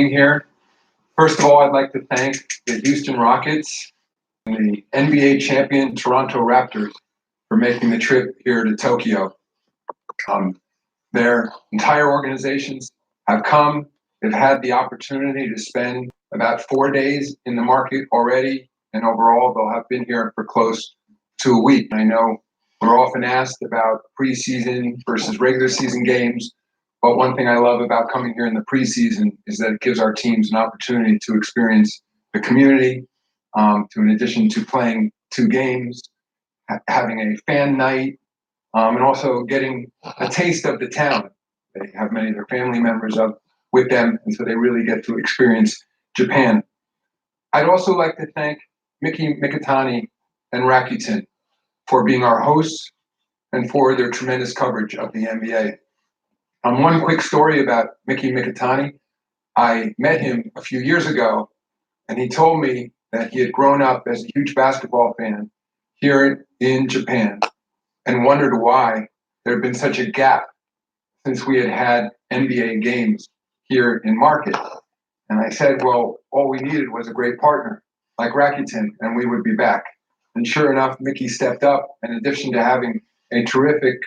being here. First of all, I'd like to thank the Houston Rockets and the NBA champion Toronto Raptors for making the trip here to Tokyo. Their entire organizations have come. They've had the opportunity to spend about 4 days in the market already, and overall they'll have been here for close to a week. I know we're often asked about preseason versus regular season games, but one thing I love about coming here in the preseason is that it gives our teams an opportunity to experience the community, in addition to playing 2 games, having a fan night, and also getting a taste of the town. They have many of their family members up with them, and so they really get to experience Japan. I'd also like to thank Miki Mikitani and Rakuten for being our hosts and for their tremendous coverage of the NBA. One quick story about Miki Mikitani. I met him a few years ago, and he told me that he had grown up as a huge basketball fan here in Japan and wondered why there had been such a gap since we had NBA games here in market. And I said, well, all we needed was a great partner like Rakuten, and we would be back. And sure enough, Mickey stepped up. In addition to having a terrific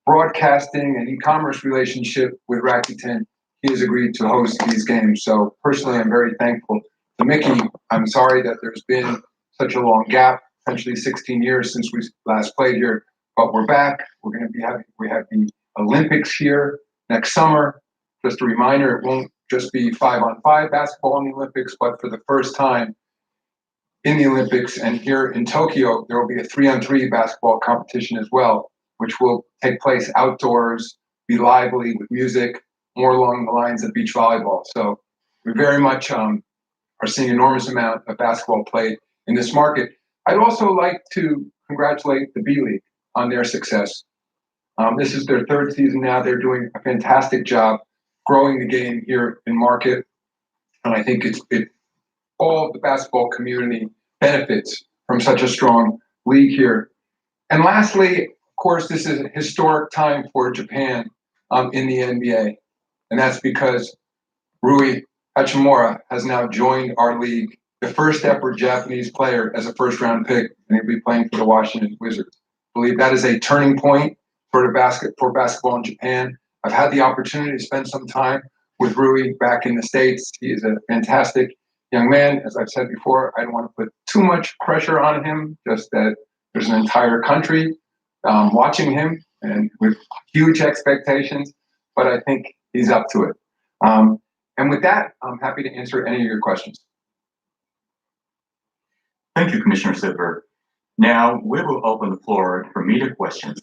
broadcasting and e-commerce relationship with Rakuten, he has agreed to host these games. So personally, I'm very thankful to Mickey. I'm sorry that there's been such a long gap, essentially 16 years since we last played here, but we're back. We have the Olympics here next summer. Just a reminder, it won't just be 5-on-5 basketball in the Olympics, but for the first time in the Olympics and here in Tokyo, there will be a 3-on-3 basketball competition as well, which will take place outdoors, be lively with music, more along the lines of beach volleyball. So we very much are seeing an enormous amount of basketball played in this market. I'd also like to congratulate the B League on their success. This is their 3rd season now. They're doing a fantastic job growing the game here in market. And I think all of the basketball community benefits from such a strong league here. And lastly, of course, this is a historic time for Japan in the NBA. And that's because Rui Hachimura has now joined our league, the first ever Japanese player as a first-round pick, and he'll be playing for the Washington Wizards. I believe that is a turning point for basketball in Japan. I've had the opportunity to spend some time with Rui back in the States. He is a fantastic young man. As I've said before, I don't want to put too much pressure on him, just that there's an entire country watching him and with huge expectations, but I think he's up to it. And with that, I'm happy to answer any of your questions. Thank you, Commissioner Silver. Now we will open the floor for media questions.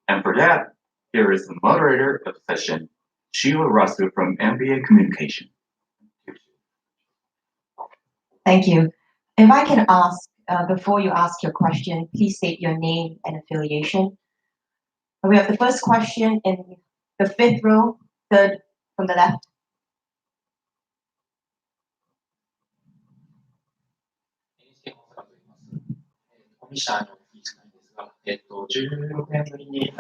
And for that, here is the moderator of the session, Sheila Russell from NBA Communication. Thank you. If I can ask, before you ask your question, please state your name and affiliation. We have the first question in the 5th row, 3rd from the left.16年ぶりに日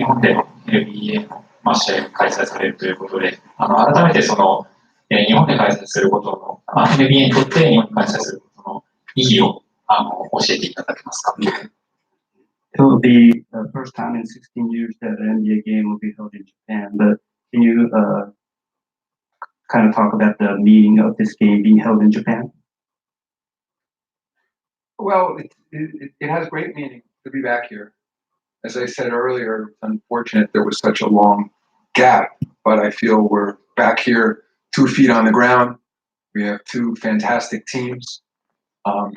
本で NBA の試合が開催されるということで、改めてその日本で開催することの NBA にとって日本で開催することの意義を教えていただけますか。It will be the first time in 16 years that an NBA game will be held in Japan. But can you kind of talk about the meaning of this game being held in Japan? Well, it has great meaning to be back here. As I said earlier, it's unfortunate there was such a long gap, but I feel we're back here 2 feet on the ground. We have 2 fantastic teams.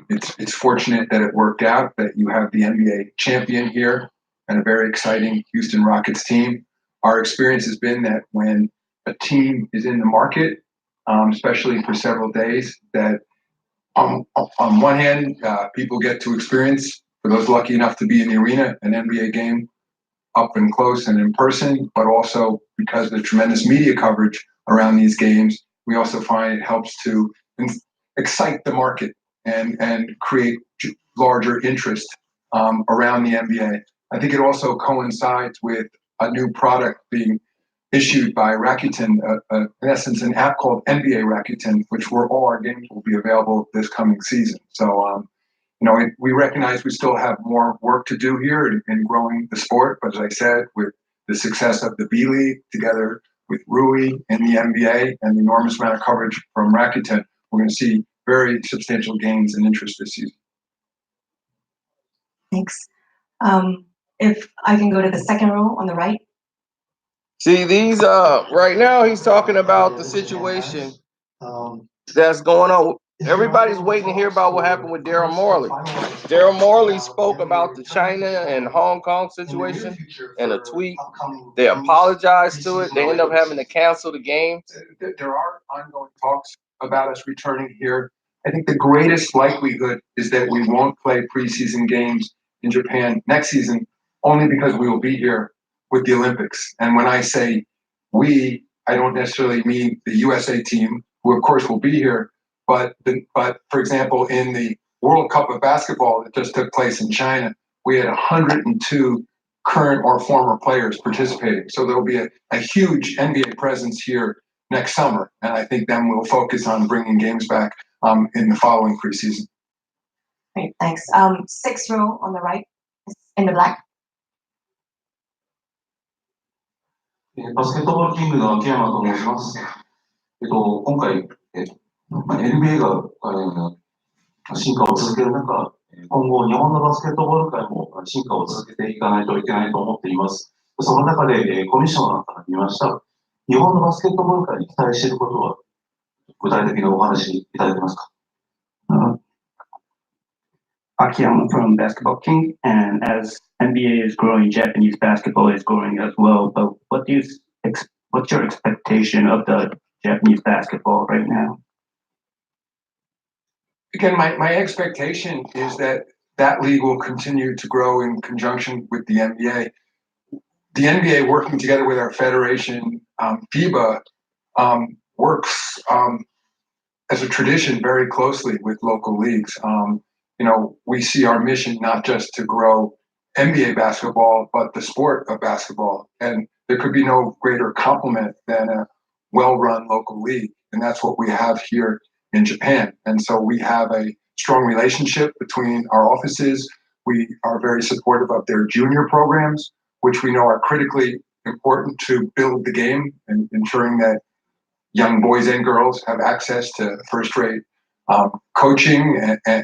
It's fortunate that it worked out, that you have the NBA champion here and a very exciting Houston Rockets team. Our experience has been that when a team is in the market, especially for several days, that on one hand, people get to experience, for those lucky enough to be in the arena, an NBA game up and close and in person, but also because of the tremendous media coverage around these games, we also find it helps to excite the market and create larger interest around the NBA. I think it also coincides with a new product being issued by Rakuten, in essence, an app called NBA Rakuten, which where all our games will be available this coming season. So, we recognize we still have more work to do here in growing the sport. But as I said, with the success of the B League together with Rui in the NBA and the enormous amount of coverage from Rakuten, we're going to see very substantial gains in interest this season. Thanks. If I can go to the second row on the right. See, these right now he's talking about the situation that's going on. Everybody's waiting to hear about what happened with Daryl Morey. Daryl Morey spoke about the China and Hong Kong situation in a tweet. They apologized to it. They end up having to cancel the game. There are ongoing talks about us returning here. I think the greatest likelihood is that we won't play preseason games in Japan next season, only because we will be here with the Olympics. And when I say we, I don't necessarily mean the USA team, who of course will be here, but for example, in the World Cup of basketball that just took place in China, we had 102 current or former players participating. So there'll be a huge NBA presence here next summer. And I think then we'll focus on bringing games back in the following preseason. Great, thanks. Sixth row on the right, in the black. バスケットボールキングの秋山と申します。今回、NBA が進化を続ける中、今後、日本のバスケットボール界も進化を続けていかないといけないと思っています。その中で、コミッショナーから見ました。日本のバスケットボール界に期待していることは、具体的なお話いただけますか？ Akiyama from Basketball King, and as NBA is growing, Japanese basketball is growing as well. But what's your expectation of the Japanese basketball right now? Again, my expectation is that league will continue to grow in conjunction with the NBA. The NBA working together with our federation, FIBA, works as a tradition very closely with local leagues. We see our mission not just to grow NBA basketball, but the sport of basketball. And there could be no greater complement than a well-run local league. And that's what we have here in Japan. And so we have a strong relationship between our offices. We are very supportive of their junior programs, which we know are critically important to build the game and ensuring that young boys and girls have access to first-rate coaching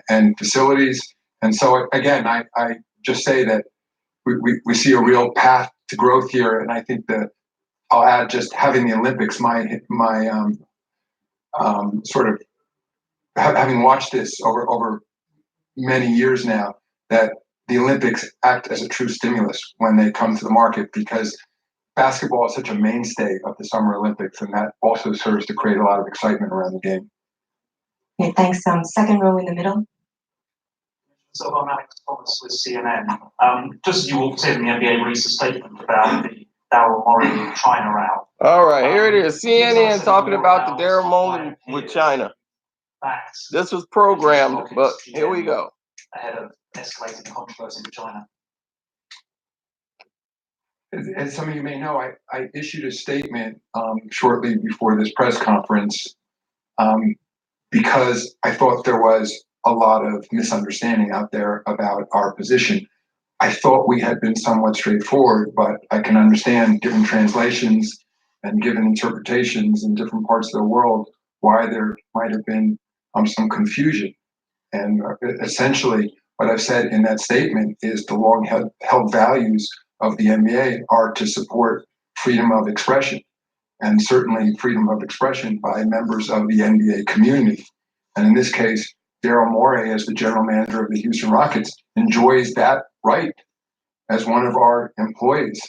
and facilities. And so again, I just say that we see a real path to growth here. And I think that I'll add just having the Olympics, my sort of having watched this over many years now, that the Olympics act as a true stimulus when they come to the market, because basketball is such a mainstay of the Summer Olympics, and that also serves to create a lot of excitement around the game. Okay, thanks. Second row in the middle. So I'm Alex Thomas with CNN. Just as you walked in, the NBA released a statement about the Daryl Morey China route. All right, here it is. CNN talking about the Daryl Morey with China. This was programmed, but here we go. Ahead of escalating controversy with China. As some of you may know, I issued a statement shortly before this press conference because I thought there was a lot of misunderstanding out there about our position. I thought we had been somewhat straightforward, but I can understand, given translations and given interpretations in different parts of the world, why there might have been some confusion. And essentially, what I've said in that statement is the long-held values of the NBA are to support freedom of expression, and certainly freedom of expression by members of the NBA community. And in this case, Daryl Morey, as the general manager of the Houston Rockets, enjoys that right as one of our employees.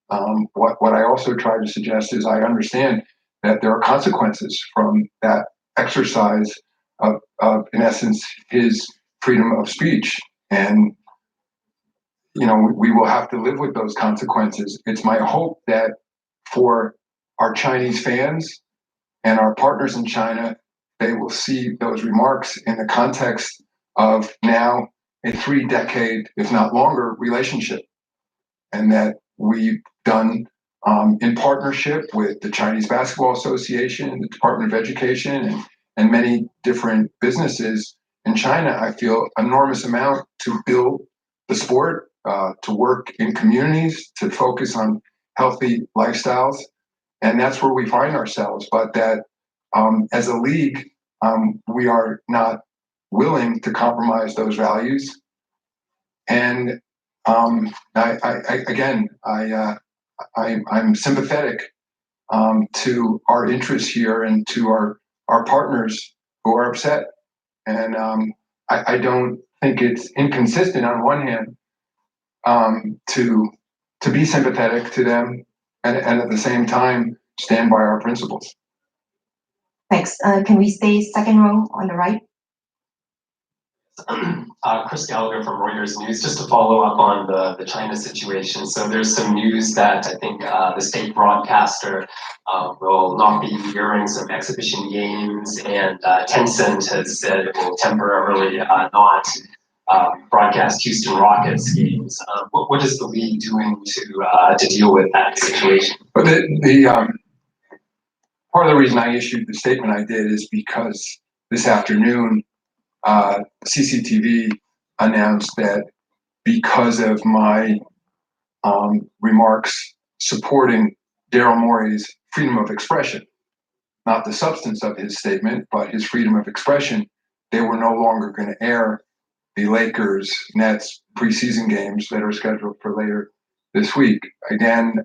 What I also try to suggest is I understand that there are consequences from that exercise of in essence, his freedom of speech. And we will have to live with those consequences. It's my hope that for our Chinese fans and our partners in China, they will see those remarks in the context of now a 3-decade, if not longer, relationship. And that we've done in partnership with the Chinese Basketball Association, the Department of Education, and many different businesses in China, I feel enormous amount to build the sport, to work in communities, to focus on healthy lifestyles. And that's where we find ourselves. But that as a league, we are not willing to compromise those values. And I'm sympathetic to our interests here and to our partners who are upset. And I don't think it's inconsistent on one hand to be sympathetic to them and at the same time stand by our principles. Thanks. Can we stay second row on the right? Chris Gallagher from Reuters News. Just to follow up on the China situation. So there's some news that I think the state broadcaster will not be airing some exhibition games, and Tencent has said it will temporarily not broadcast Houston Rockets games. What is the league doing to deal with that situation? But the part of the reason I issued the statement I did is because this afternoon CCTV announced that because of my remarks supporting Daryl Morey's freedom of expression, not the substance of his statement, but his freedom of expression, they were no longer going to air the Lakers Nets preseason games that are scheduled for later this week. Again,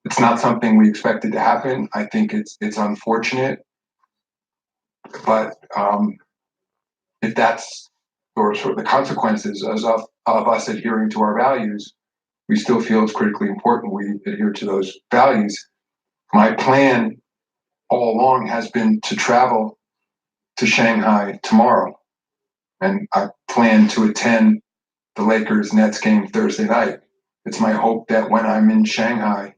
it's not something we expected to happen. I think it's unfortunate, but if that's sort of the consequences of us adhering to our values, we still feel it's critically important we adhere to those values. My plan all along has been to travel to Shanghai tomorrow, and I plan to attend the Lakers Nets game Thursday night. It's my hope that when I'm in Shanghai,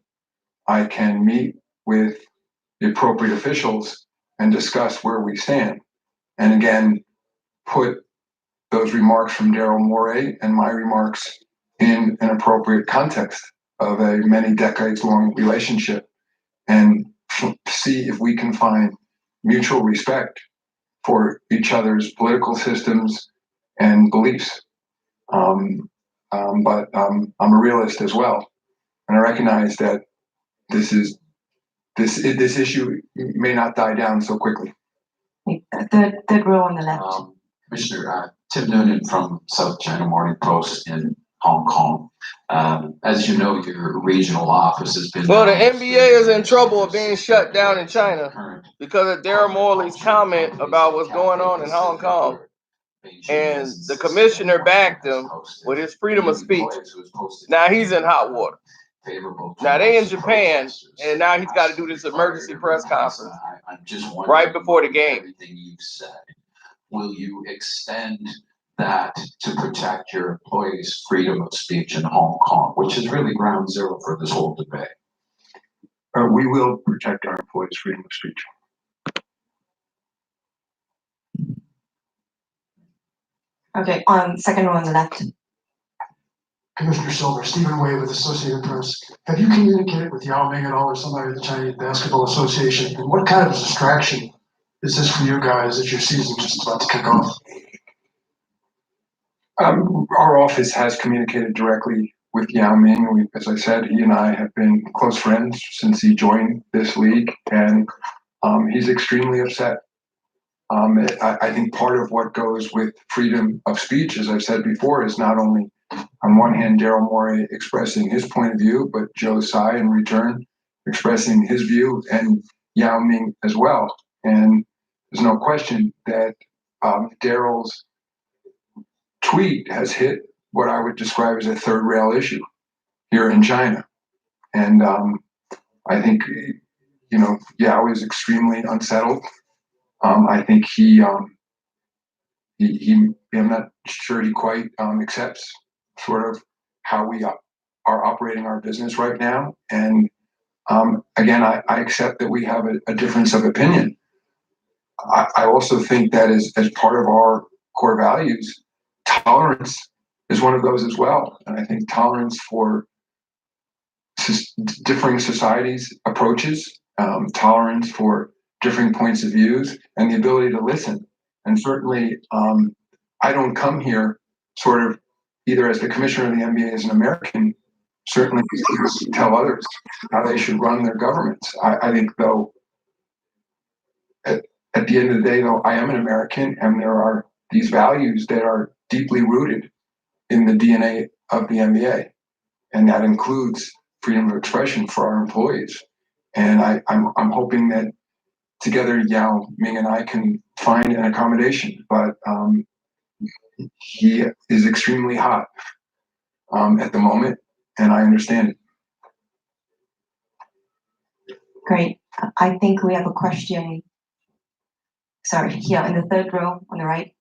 I can meet with the appropriate officials and discuss where we stand. And again, put those remarks from Daryl Morey and my remarks in an appropriate context of a many decades long relationship, and see if we can find mutual respect for each other's political systems and beliefs. But I'm a realist as well, and I recognize that this issue may not die down so quickly. Third row on the left. Commissioner, Tim Noonan from South China Morning Post in Hong Kong. As you know, your regional office has been. Well, the NBA is in trouble of being shut down in China because of Daryl Morley's comment about what's going on in Hong Kong. And the commissioner backed him with his freedom of speech. Now he's in hot water. Now they in Japan, and now he's got to do this emergency press conference right before the game. Will you extend that to protect your employees' freedom of speech in Hong Kong, which is really ground zero for this whole debate? We will protect our employees' freedom of speech. Okay, on second row on the left. Commissioner Silver, Stephen Wei with Associated Press. Have you communicated with Yao Ming at all or somebody at the Chinese Basketball Association? And what kind of distraction is this for you guys as your season just about to kick off? Our office has communicated directly with Yao Ming. As I said, he and I have been close friends since he joined this league, and he's extremely upset. I think part of what goes with freedom of speech, as I've said before, is not only on one hand Daryl Morey expressing his point of view, but Joe Tsai in return expressing his view, and Yao Ming as well. And there's no question that Daryl's tweet has hit what I would describe as a third rail issue here in China. And I think, Yao is extremely unsettled. I think I'm not sure he quite accepts sort of how we are operating our business right now. And again, I accept that we have a difference of opinion. I also think that as part of our core values, tolerance is one of those as well. And I think tolerance for differing societies' approaches, tolerance for differing points of views, and the ability to listen. And certainly, I don't come here sort of either as the commissioner of the NBA as an American, certainly to tell others how they should run their governments. I think, though, at the end of the day, though, I am an American, and there are these values that are deeply rooted in the DNA of the NBA, and that includes freedom of expression for our employees. And I'm hoping that together Yao Ming and I can find an accommodation. But he is extremely hot at the moment, and I understand it. Great. I think we have a question. Sorry, here in the third row on the right.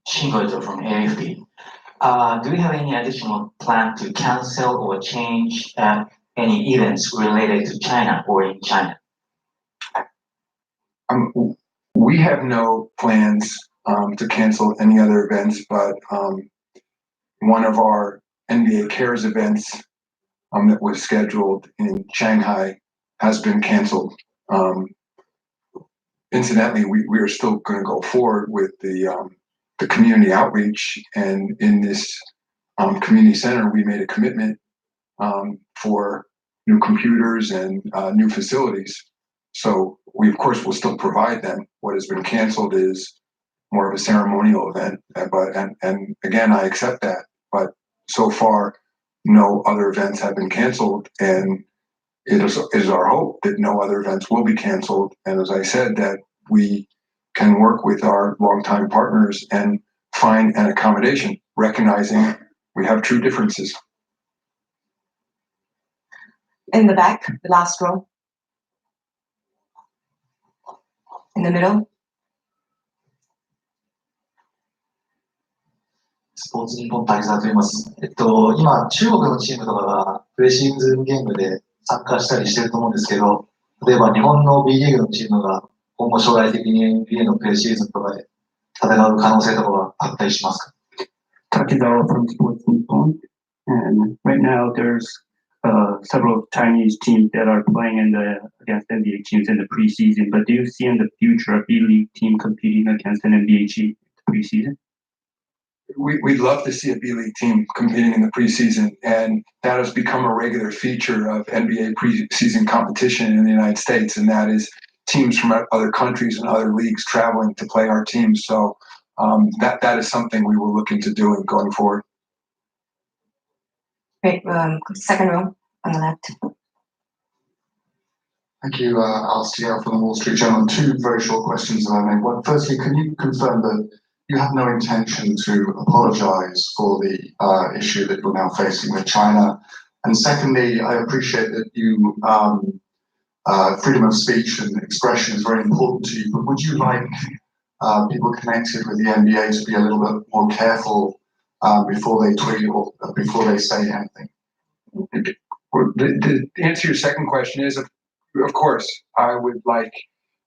Shingoito from AFD. Do you have any additional plan to cancel or change any events related to China or in China? We have no plans to cancel any other events, but one of our NBA Cares events that was scheduled in Shanghai has been canceled. Incidentally, we are still going to go forward with the community outreach, and in this community center, we made a commitment for new computers and new facilities. So we, of course, will still provide them. What has been canceled is more of a ceremonial event, and again, I accept that. But so far, no other events have been canceled, and it is our hope that no other events will be canceled. And as I said, that we can work with our longtime partners and find an accommodation, recognizing we have true differences. In the back, the last row. In the middle. スポーツ日本滝沢と言います。今、中国のチームとかがプレシーズンゲームで参加したりしてると思うんですけど、例えば日本の B リーグのチームが今後将来的に NBA のプレシーズンとかで戦う可能性とかはあったりしますか？ Takizawa from Sports Nippon, and right now there's several Chinese teams that are playing against NBA teams in the preseason. But do you see in the future a B League team competing against an NBA team in the preseason? We'd love to see a B League team competing in the preseason, and that has become a regular feature of NBA preseason competition in the United States, and that is teams from other countries and other leagues traveling to play our teams. So that is something we will look into doing going forward. Great. Second row on the left. Thank you, Alistair from the Wall Street Journal. Two very short questions that I made. One, firstly, can you confirm that you have no intention to apologize for the issue that you're now facing with China? And secondly, I appreciate that you freedom of speech and expression is very important to you, but would you like people connected with the NBA to be a little bit more careful before they tweet or before they say anything? The answer to your second question is, of course, I would like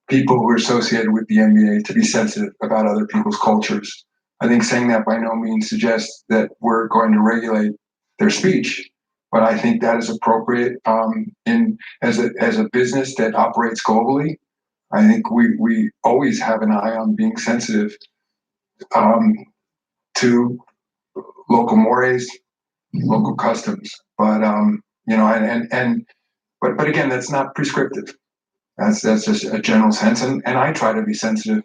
people who are associated with the NBA to be sensitive about other people's cultures. I think saying that by no means suggests that we're going to regulate their speech, but I think that is appropriate as a business that operates globally. I think we always have an eye on being sensitive to local mores, local customs. But but again, that's not prescriptive. That's just a general sense, and I try to be sensitive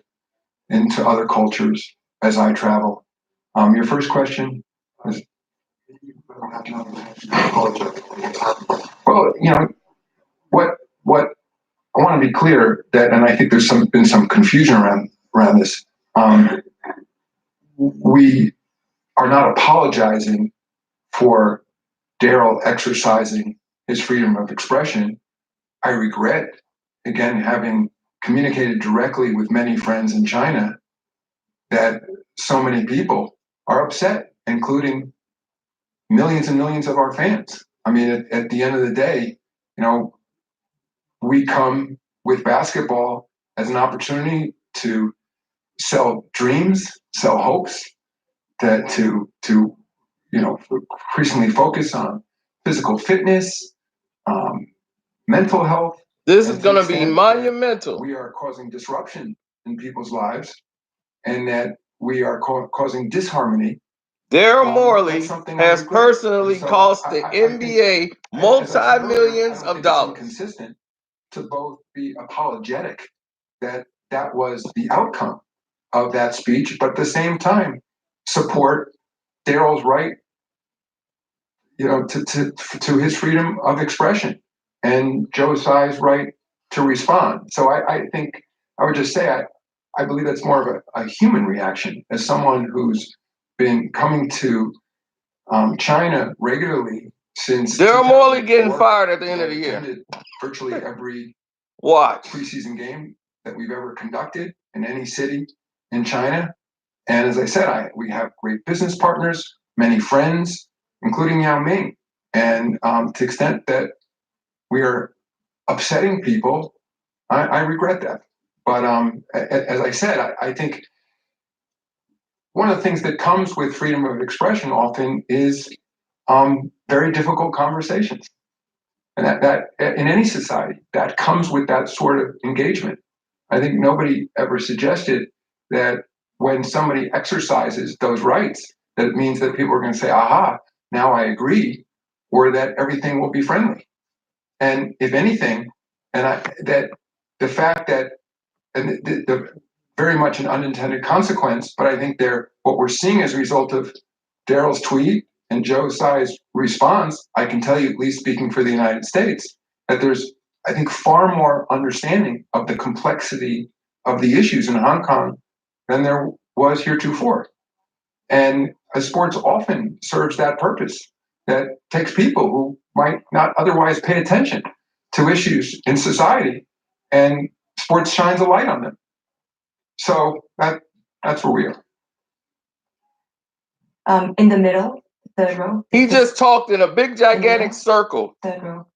into other cultures as I travel. Your first question was, well, what I want to be clear that, and I think there's been some confusion around this. We are not apologizing for Daryl exercising his freedom of expression. I regret, again, having communicated directly with many friends in China, that so many people are upset, including millions and millions of our fans. I mean, at the end of the day, we come with basketball as an opportunity to sell dreams, sell hopes, to increasingly focus on physical fitness, mental health. This is And to going the to be extent that monumental. we are causing disruption in people's lives, and that we are causing disharmony. Daryl Morey That's something I has regret. personally And so cost the I think, NBA as I said earlier, multi-millions I don't of think it's dollars. inconsistent to both be apologetic that that was the outcome of that speech, but at the same time support Daryl's right, to his freedom of expression and Joe Tsai's right to respond. So I think I would just say I believe that's more of a human reaction as someone who's been coming to China regularly since Daryl Morey 2004, getting fired at the end of the that year. attended virtually every Watch. preseason game that we've ever conducted in any city in China. And as I said, we have great business partners, many friends, including Yao Ming. And to the extent that we are upsetting people, I regret that. But as I said, I think one of the things that comes with freedom of expression often is very difficult conversations. And that in any society, that comes with that sort of engagement. I think nobody ever suggested that when somebody exercises those rights, that it means that people are going to say, aha, now I agree, or that everything will be friendly. And if anything, that the fact that, and the very much an unintended consequence, but I think what we're seeing as a result of Daryl's tweet and Joe Tsai's response, I can tell you, at least speaking for the United States, that there's, I think, far more understanding of the complexity of the issues in Hong Kong than there was heretofore. And sports often serves that purpose, that takes people who might not otherwise pay attention to issues in society, and sports shines a light on them. So that's where we are. In the middle, third row. He just talked in a big, gigantic circle. Third row.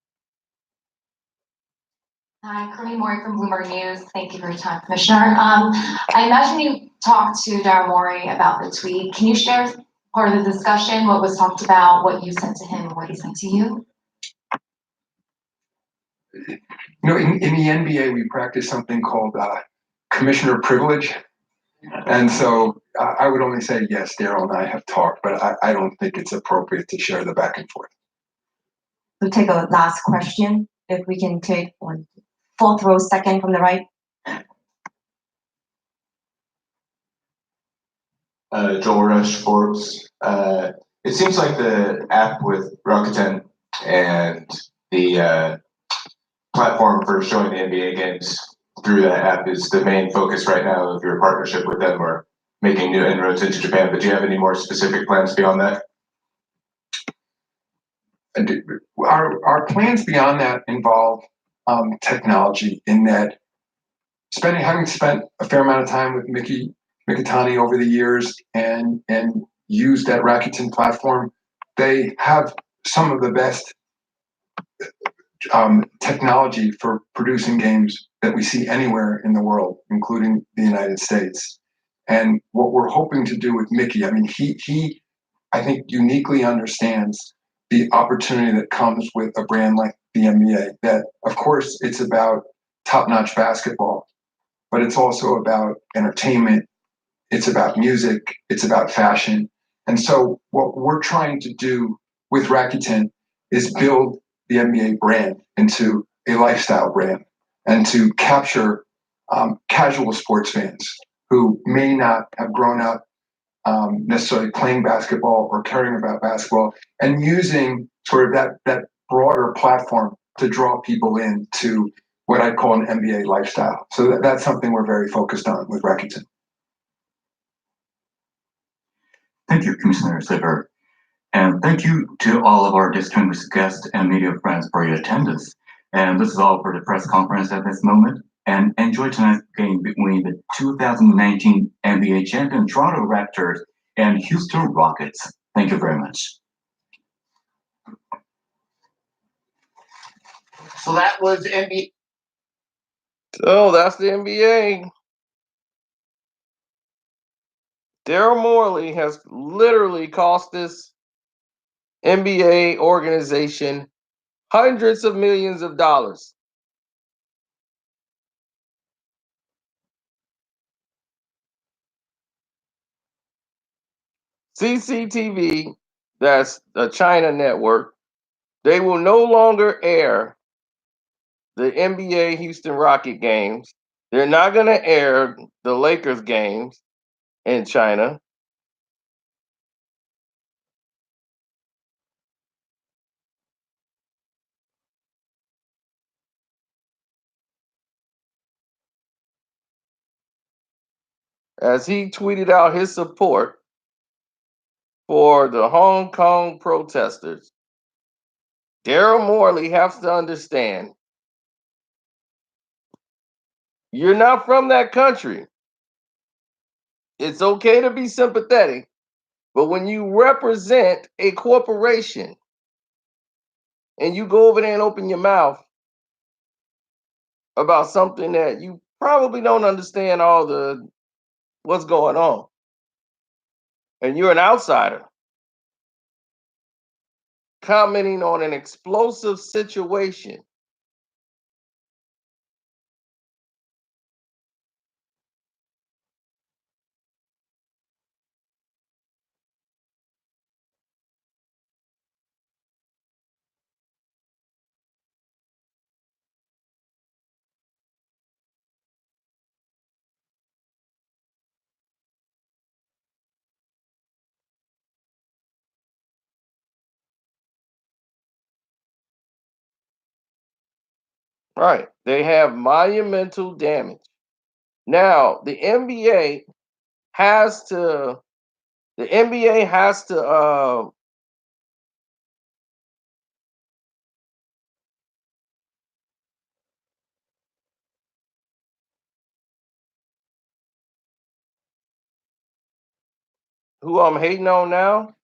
Hi, Courtney Morey from Bloomberg News. Thank you for your time, Commissioner. I imagine you talked to Daryl Morey about the tweet. Can you share part of the discussion, what was talked about, what you said to him, and what he said to you? In the NBA, we practice something called commissioner privilege. And so I would only say, yes, Daryl and I have talked, but I don't think it's appropriate to share the back and forth. We'll take a last question. If we can take one, fourth row, second from the right. Joel Rush, Forbes. It seems like the app with Rakuten and the platform for showing the NBA games through that app is the main focus right now of your partnership with them, or making new inroads into Japan. But do you have any more specific plans beyond that? Our plans beyond that involve technology, in that having spent a fair amount of time with Mickey Mikitani over the years and used that Rakuten platform, they have some of the best technology for producing games that we see anywhere in the world, including the United States. And what we're hoping to do with Mickey, I mean, he I think uniquely understands the opportunity that comes with a brand like the NBA. That, of course, it's about top-notch basketball, but it's also about entertainment. It's about music. It's about fashion. And so what we're trying to do with Rakuten is build the NBA brand into a lifestyle brand, and to capture casual sports fans who may not have grown up necessarily playing basketball or caring about basketball, and using sort of that broader platform to draw people into what I'd call an NBA lifestyle. So that's something we're very focused on with Rakuten. Thank you, Commissioner Silver. And thank you to all of our distinguished guests and media friends for your attendance. And this is all for the press conference at this moment. And enjoy tonight's game between the 2019 NBA champion Toronto Raptors and Houston Rockets. Thank you very much. So that was NBA. So that's the NBA. Daryl Morey has literally cost us NBA organization hundreds of millions of dollars. CCTV, that's the China network, they will no longer air the NBA Houston Rocket games. They're not going to air the Lakers games in China. As he tweeted out his support for the Hong Kong protesters, Daryl Morey has to understand you're not from that country. It's okay to be sympathetic, but when you represent a corporation and you go over there and open your mouth about something that you probably don't understand all the what's going on, and you're an outsider commenting on an explosive situation, right? They have monumental damage. Now, has to the NBA has to who I'm hating on now?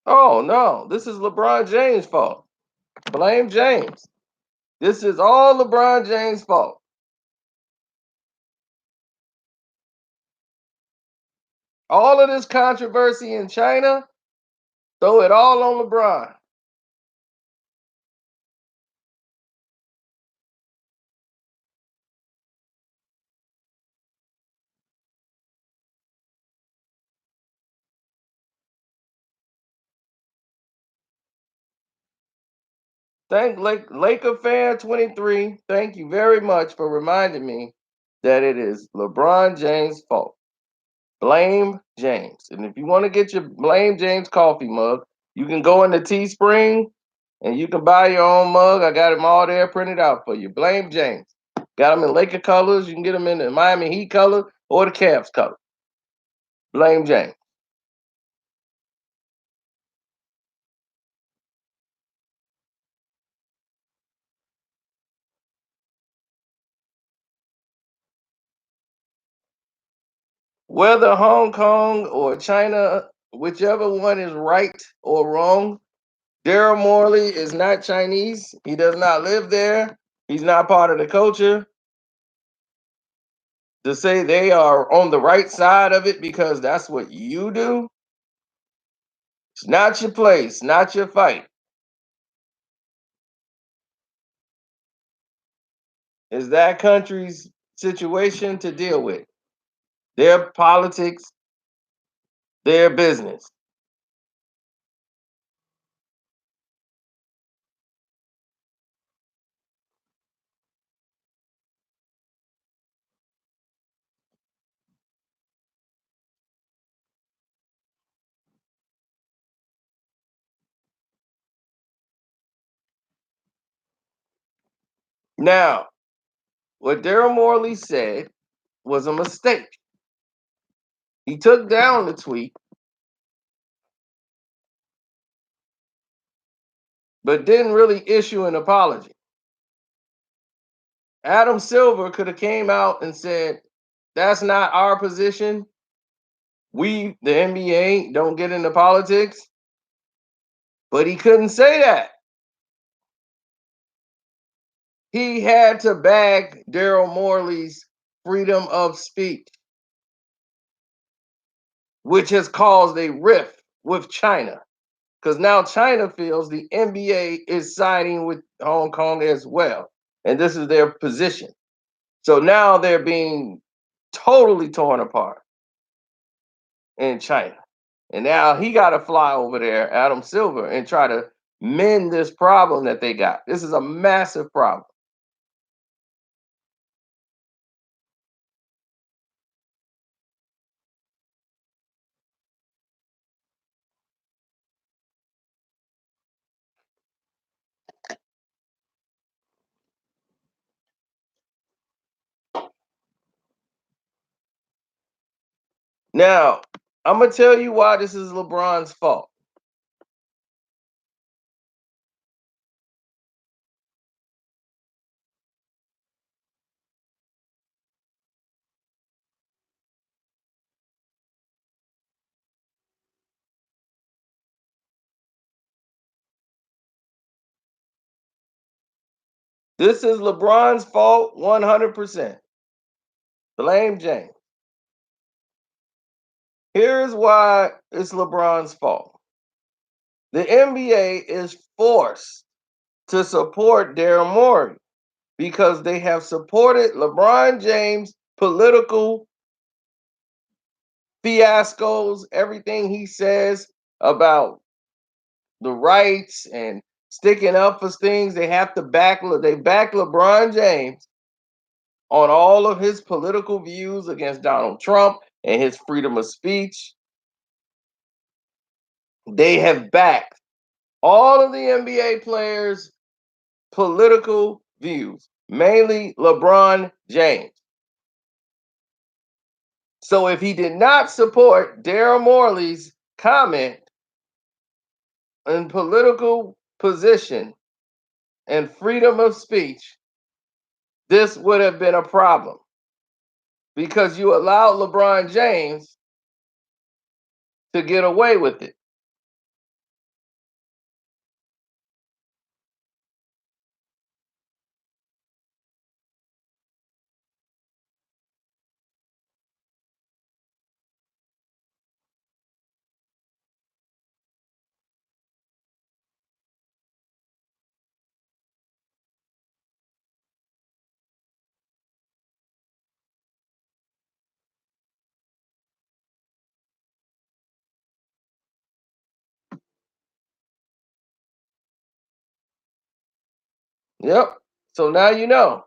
Oh no, this is LeBron James' fault. Blame James. This is all LeBron James' fault. All of this controversy in China, throw it all on LeBron. Thank Laker fan 23. Thank you very much for reminding me that it is LeBron James' fault. Blame James. And if you want to get your Blame James coffee mug, you can go into Teespring and you can buy your own mug. I got them all there printed out for you. Blame James. Got them in Laker colors. You can get them in the Miami Heat color or the Cavs color. Blame James. Whether Hong Kong or China, whichever one is right or wrong, Daryl Morey is not Chinese. He does not live there. He's not part of the culture. To say they are on the right side of it because that's what you do, it's not your place, not your fight. It's that country's situation to deal with. Their politics, their business. Now, what Daryl Morey said was a mistake. He took down the tweet, but didn't really issue an apology. Adam Silver could have came out and said, that's not our position. We, the NBA, don't get into politics. But he couldn't say that. he had to bag Daryl Morey's freedom of speech, which has caused a rift with China. Because now China feels the NBA is siding with Hong Kong as well. And this is their position. So now they're being totally torn apart in China. And now he got to fly over there, Adam Silver, and try to mend this problem that they got. This is a massive problem. Now, I'm going to tell you why this is LeBron's fault. This is LeBron's fault 100%. Blame James. Here's why it's LeBron's fault. The NBA is forced to support Daryl Morey because they have supported LeBron James' political fiascos, everything he says about the rights and sticking up for things. They have to back LeBron James on all of his political views against Donald Trump and his freedom of speech. They have backed all of the NBA players' political views, mainly LeBron James. So if he did not support Daryl Morey's comment and political position and freedom of speech, this would have been a problem because you allowed LeBron James to get away with it. Yep. So now you know.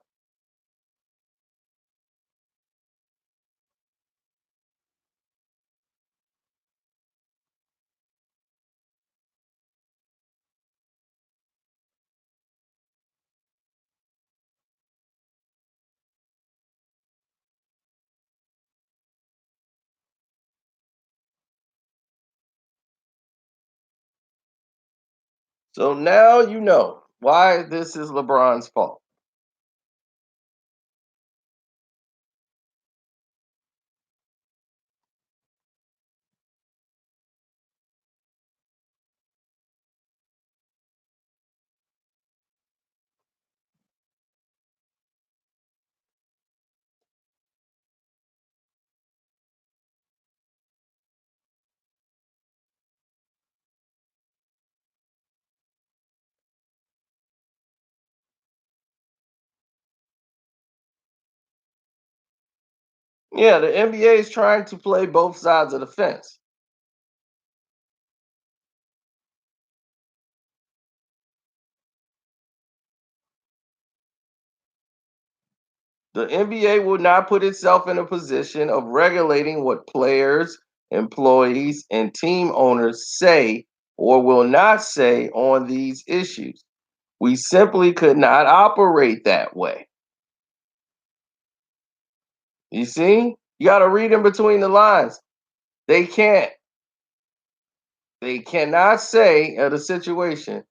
So now you know why this is LeBron's fault. Yeah, the NBA is trying to play both sides of the fence. The NBA will not put itself in a position of regulating what players, employees, and team owners say or will not say on these issues. We simply could not operate that way. You see? You got to read in between the lines. They can't. They cannot say at a situation,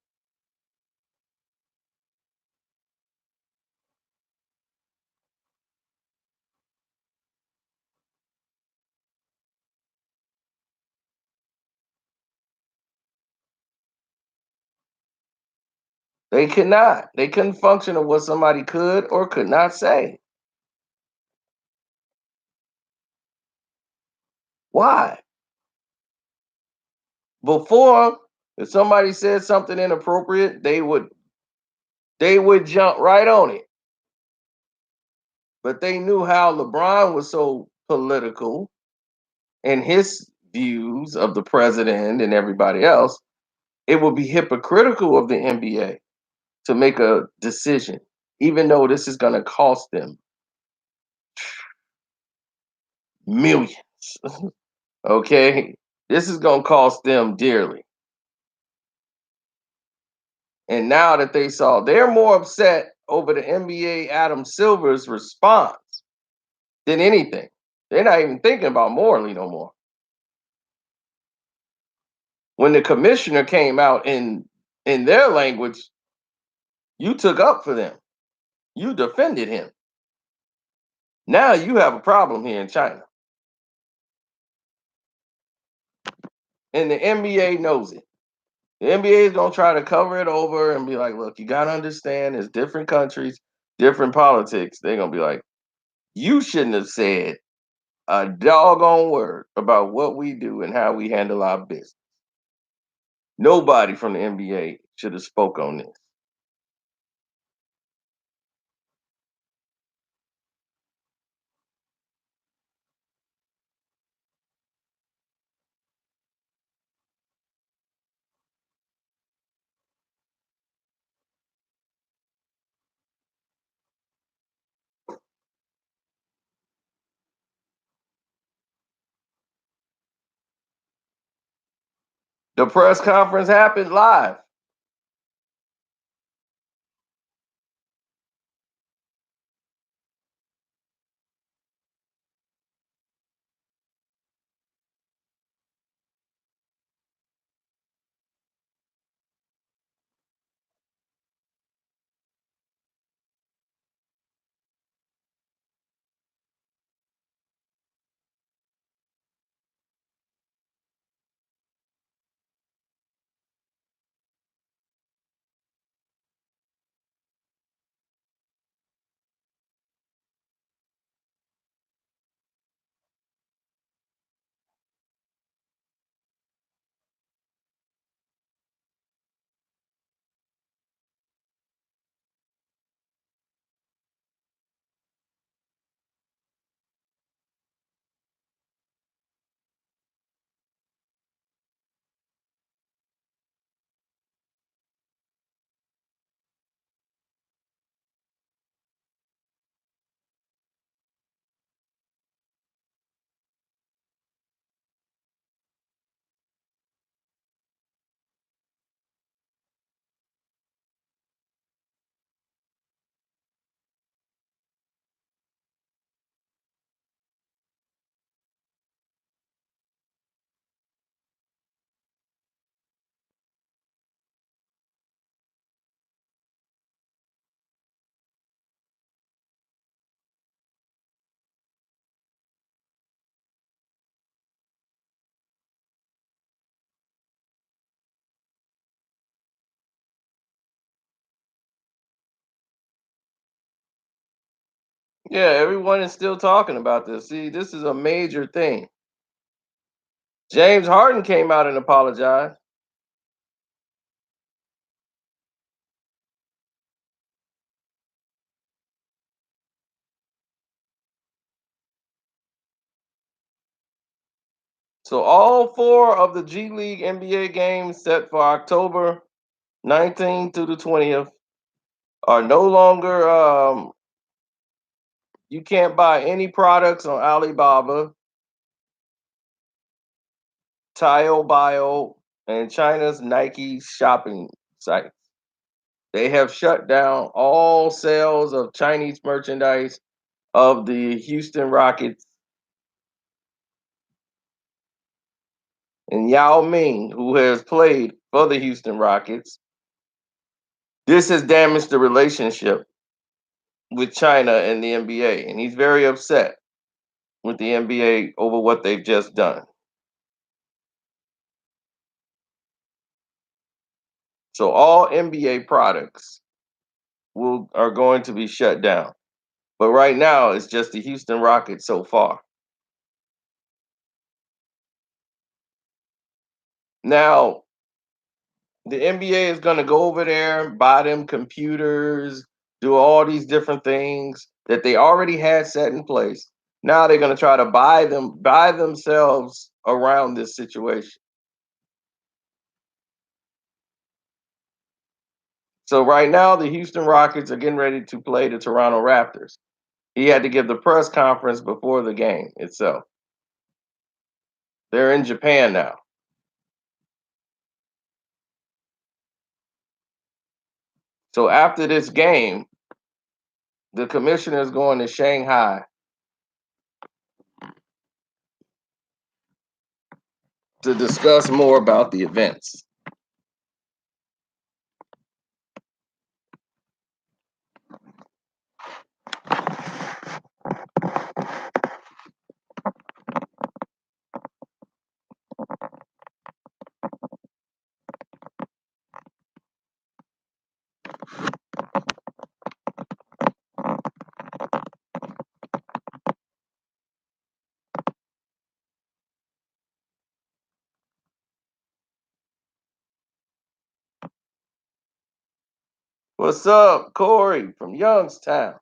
They could not. They couldn't function of what somebody could or could not say. Why? Before, if somebody said something inappropriate, they would jump right on it. But they knew how LeBron was so political in his views of the president and everybody else, it would be hypocritical of the NBA to make a decision, even though this is going to cost them millions. Okay? This is going to cost them dearly. And now that they saw, they're more upset over the NBA Adam Silver's response than anything. They're not even thinking about Morley no more. When the commissioner came out in their language, you took up for them. You defended him. Now you have a problem here in China. And the NBA knows it. The NBA is going to try to cover it over and be like, look, you got to understand there's different countries, different politics. They're going to be like, you shouldn't have said a doggone word about what we do and how we handle our business. Nobody from the NBA should have spoke on this. The press conference happened live. Yeah, everyone is still talking about this. See, this is a major thing. James Harden came out and apologized. So all 4 of the G League NBA games set for October 19th to the 20th are no longer you can't buy any products on Alibaba, Taobao, and China's Nike shopping sites. They have shut down all sales of Chinese merchandise of the Houston Rockets and Yao Ming, who has played for the Houston Rockets. This has damaged the relationship with China and the NBA, and he's very upset with the NBA over what they've just done. So all NBA products are going to be shut down. But right now, it's just the Houston Rockets so far. Now, the NBA is going to go over there, buy them computers, do all these different things that they already had set in place. Now they're going to try to buy themselves around this situation. So right now, the Houston Rockets are getting ready to play the Toronto Raptors. He had to give the press conference before the game itself. They're in Japan now. So after this game, the commissioner is going to Shanghai to discuss more about the events. What's up, Corey from Youngstown?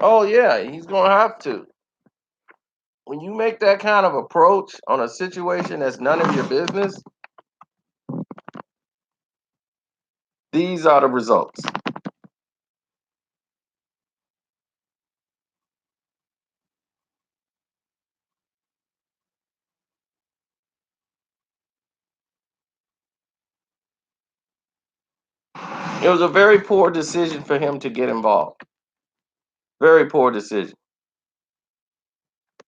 Oh yeah, he's gonna have to. When you make that kind of approach on a situation that's none of your business, these are the results. It was a very poor decision for him to get involved. Very poor decision.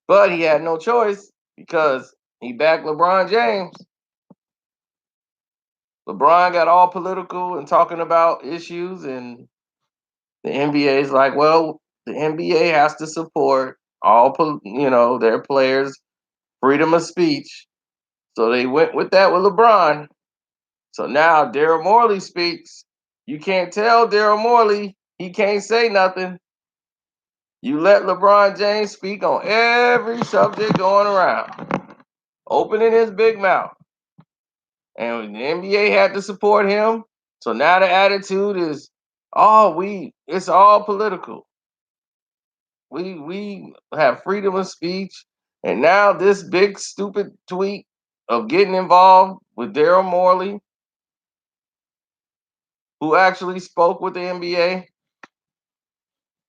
But he had no choice because he backed LeBron James. LeBron got all political and talking about issues, and the NBA is like, well, the NBA has to support all, their players' freedom of speech. So they went with that with LeBron. So now Daryl Morey speaks. You can't tell Daryl Morey he can't say nothing. You let LeBron James speak on every subject going around, opening his big mouth. And the NBA had to support him. So now the attitude is, it's all political. We have freedom of speech. And now this big stupid tweet of getting involved with Daryl Morey, who actually spoke with the NBA,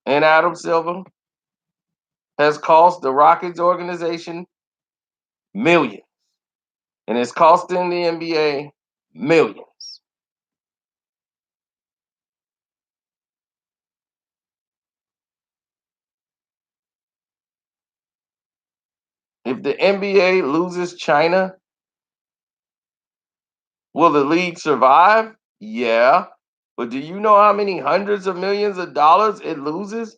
and Adam Silver, has cost the Rockets organization millions. And it's costing the NBA millions. If the NBA loses China, will the league survive? Yeah. But do you know how many hundreds of millions of dollars it loses?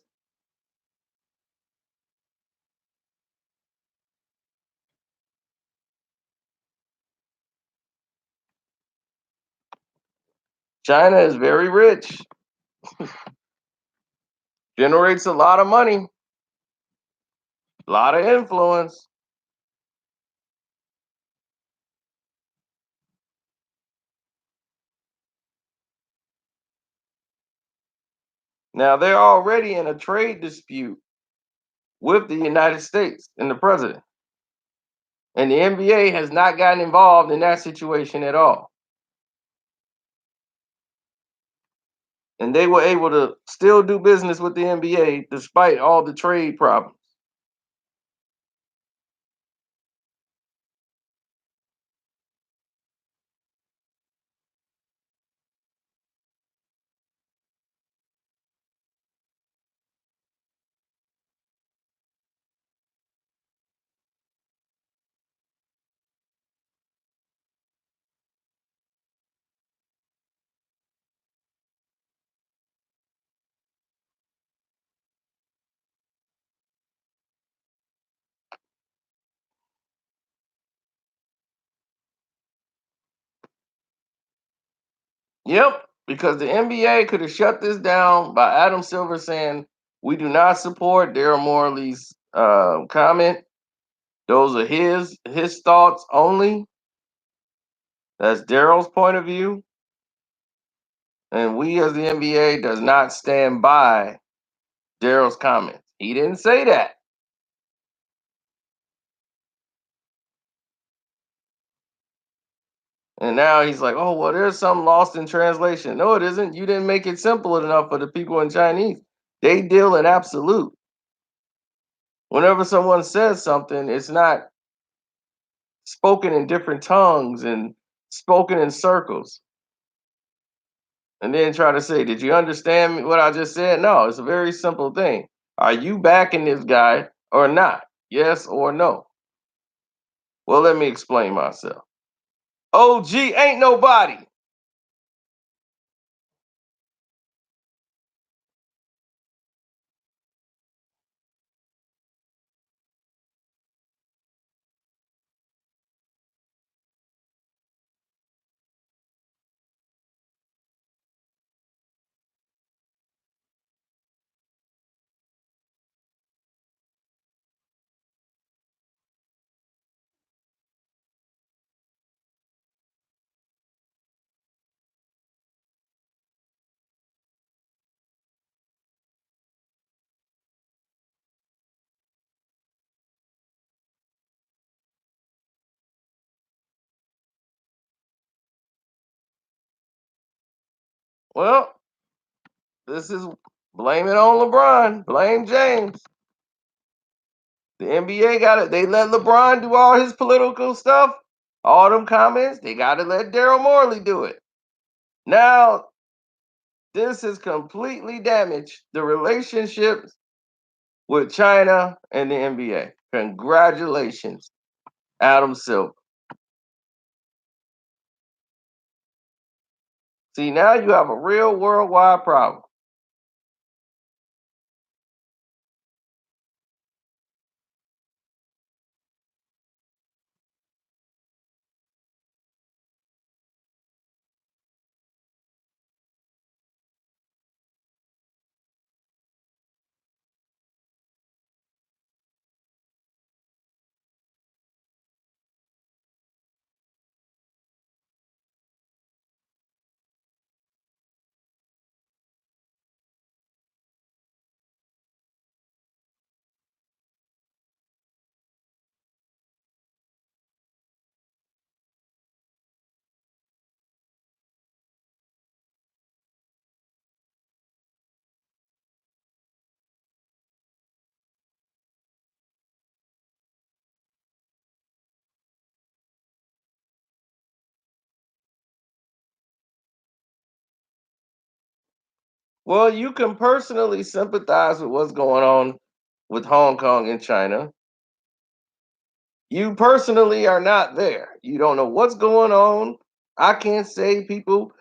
China is very rich, generates a lot of money, a lot of influence. Now, they're already in a trade dispute with the United States and the president. And the NBA has not gotten involved in that situation at all. And they were able to still do business with the NBA despite all the trade problems. Yep, because the NBA could have shut this down by Adam Silver saying, "We do not support Daryl Morley's comment. Those are his thoughts only. That's Daryl's point of view, and we as the NBA does not stand by Daryl's comments." He didn't say that. And now he's like, "Oh, well, there's some lost in translation." No, it isn't. You didn't make it simple enough for the people in Chinese. They deal in absolute. Whenever someone says something, it's not spoken in different tongues and spoken in circles. And then try to say, "Did you understand what I just said?" No, it's a very simple thing. Are you backing this guy or not? Yes or no? Well, let me explain myself. OG ain't nobody. Well, this is blame it on LeBron. Blame James. The NBA got it. They let LeBron do all his political stuff, all them comments. They got to let Daryl Morley do it. Now, this has completely damaged the relationships with China and the NBA. Congratulations, Adam Silver. See, now you have a real worldwide problem. Well, you can personally sympathize with what's going on with Hong Kong and China. You personally are not there. You don't know what's going on. I can't say people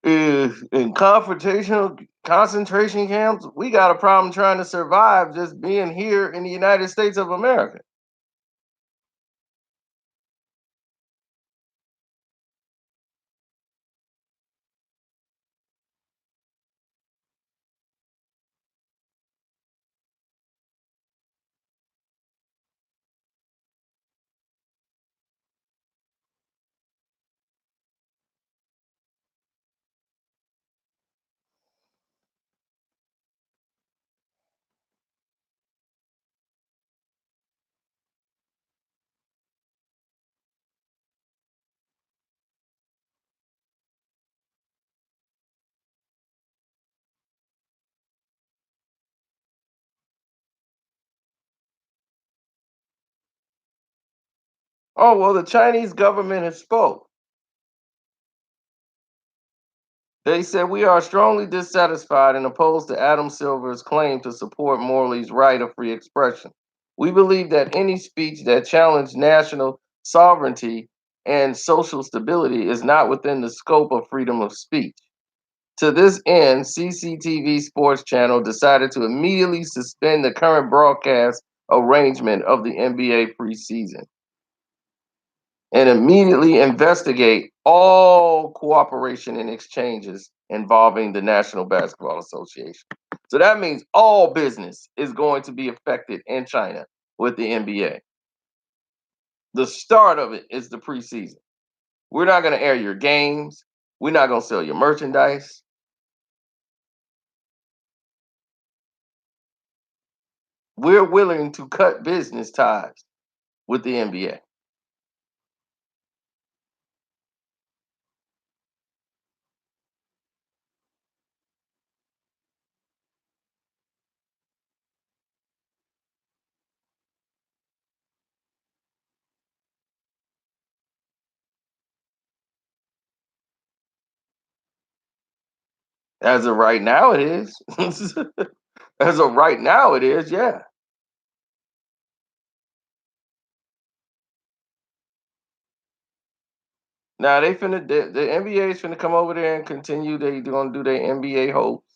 is in confrontational concentration camps. We got a problem trying to survive just being here in the United States of America. Oh, well, the Chinese government has spoke. They said we are strongly dissatisfied and opposed to Adam Silver's claim to support Morley's right of free expression. We believe that any speech that challenged national sovereignty and social stability is not within the scope of freedom of speech. To this end, CCTV Sports Channel decided to immediately suspend the current broadcast arrangement of the NBA preseason. and immediately investigate all cooperation and exchanges involving the National Basketball Association. So that means all business is going to be affected in China with the NBA. The start of it is the preseason. We're not going to air your games. We're not going to sell your merchandise. We're willing to cut business ties with the NBA. As of right now, it is. As of right now, it is, yeah. Now the NBA is finna come over there and continue. They're gonna do their NBA hopes.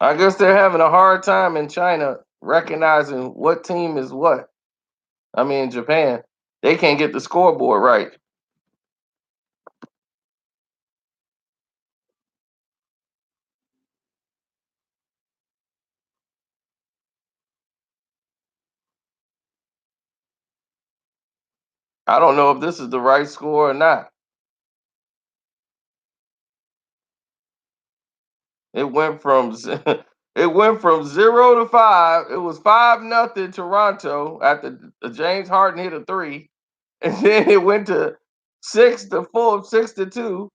I guess they're having a hard time in China recognizing what team is what. I mean, Japan, they can't get the scoreboard right. I don't know if this is the right score or not. It went from it went from 0 to 5. It was 5-0 Toronto after James Harden hit a three, and then it went to 6-4, 6-2.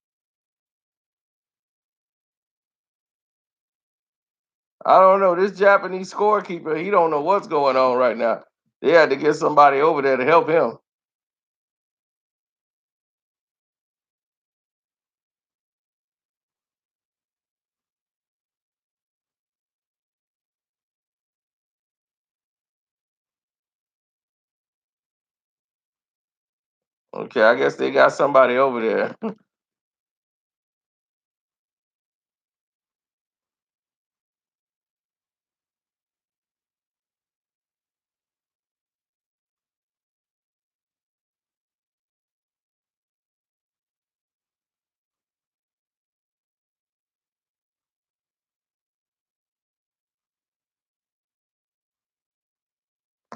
I don't know. This Japanese scorekeeper, he don't know what's going on right now. They had to get somebody over there to help him. Okay, I guess they got somebody over there.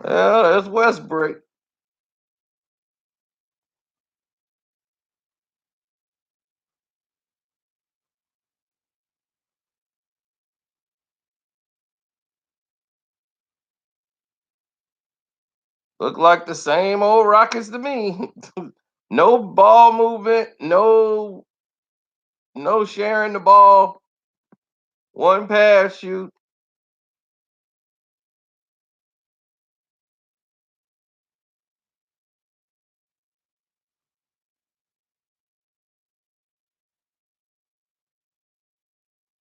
Well, that's Westbrook. Look like the same old Rockets to me. No ball movement, no sharing the ball, one pass shoot.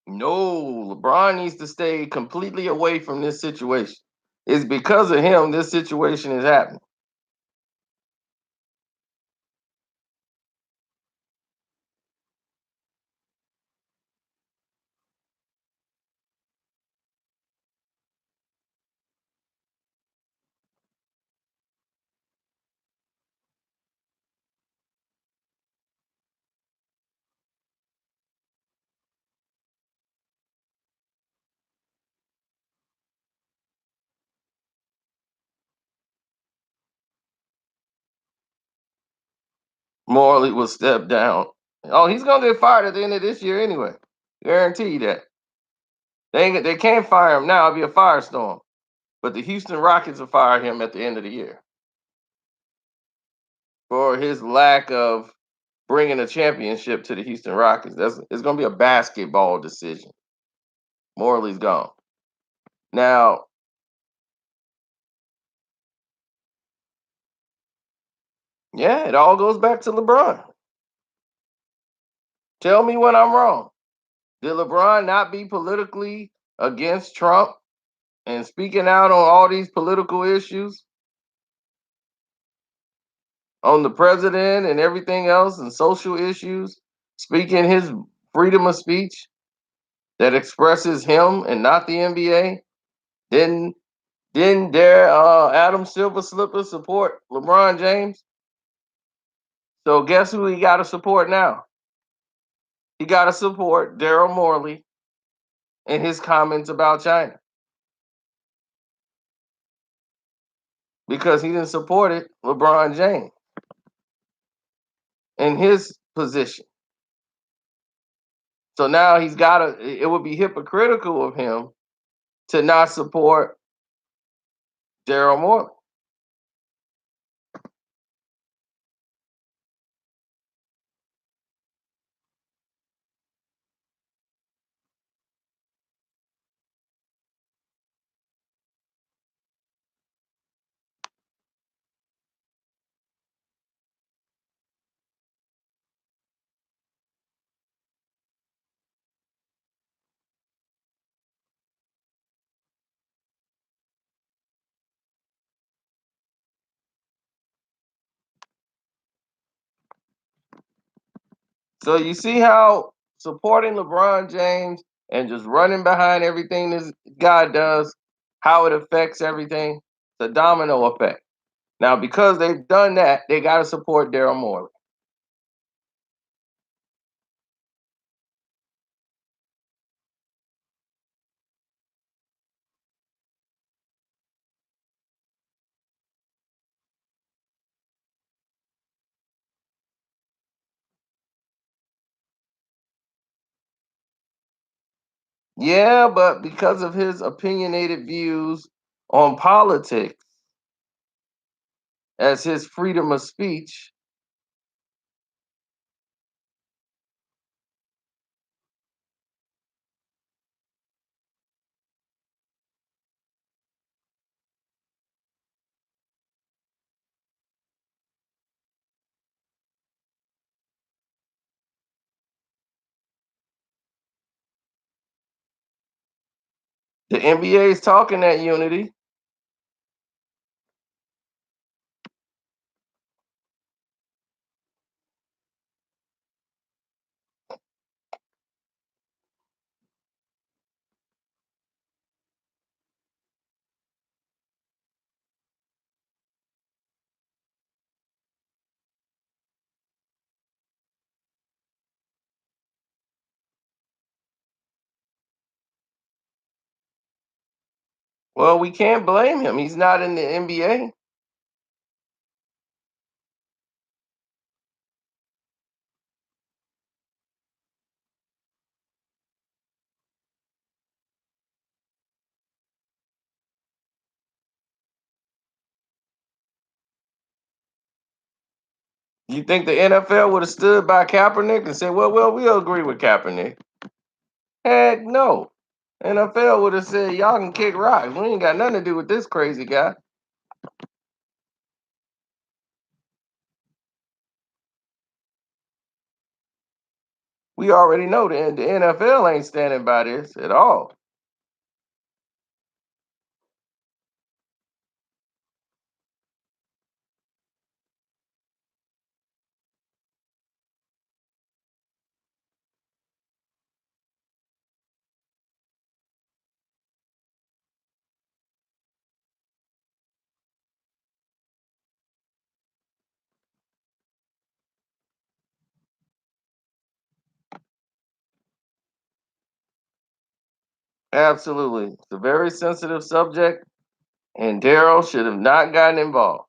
No, LeBron needs to stay completely away from this situation. It's because of him this situation is happening. Morley will step down. Oh, he's gonna get fired at the end of this year anyway. Guarantee you that. They can't fire him now. It'll be a firestorm. But the Houston Rockets will fire him at the end of the year for his lack of bringing a championship to the Houston Rockets. It's going to be a basketball decision. Morley's gone. Now, yeah, it all goes back to LeBron. Tell me when I'm wrong. Did LeBron not be politically against Trump and speaking out on all these political issues? On the president and everything else and social issues, speaking his freedom of speech that expresses him and not the NBA? Didn't Adam Silver Slipper support LeBron James? So guess who he got to support now? He got to support Daryl Morey and his comments about China because he didn't support it, LeBron James, in his position. So now he's got to, it would be hypocritical of him to not support Daryl Morey. So you see how supporting LeBron James and just running behind everything this guy does, how it affects everything? It's a domino effect. Now, because they've done that, they got to support Daryl Morey. Yeah, but because of his opinionated views on politics as his freedom of speech, the NBA is talking that unity. Well, we can't blame him. He's not in the NBA. You think the NFL would have stood by Kaepernick and said, well, we'll agree with Kaepernick? Heck no. NFL would have said, y'all can kick rocks. We ain't got nothing to do with this crazy guy. We already know that the NFL ain't standing by this at all. Absolutely. It's a very sensitive subject, and Daryl should have not gotten involved.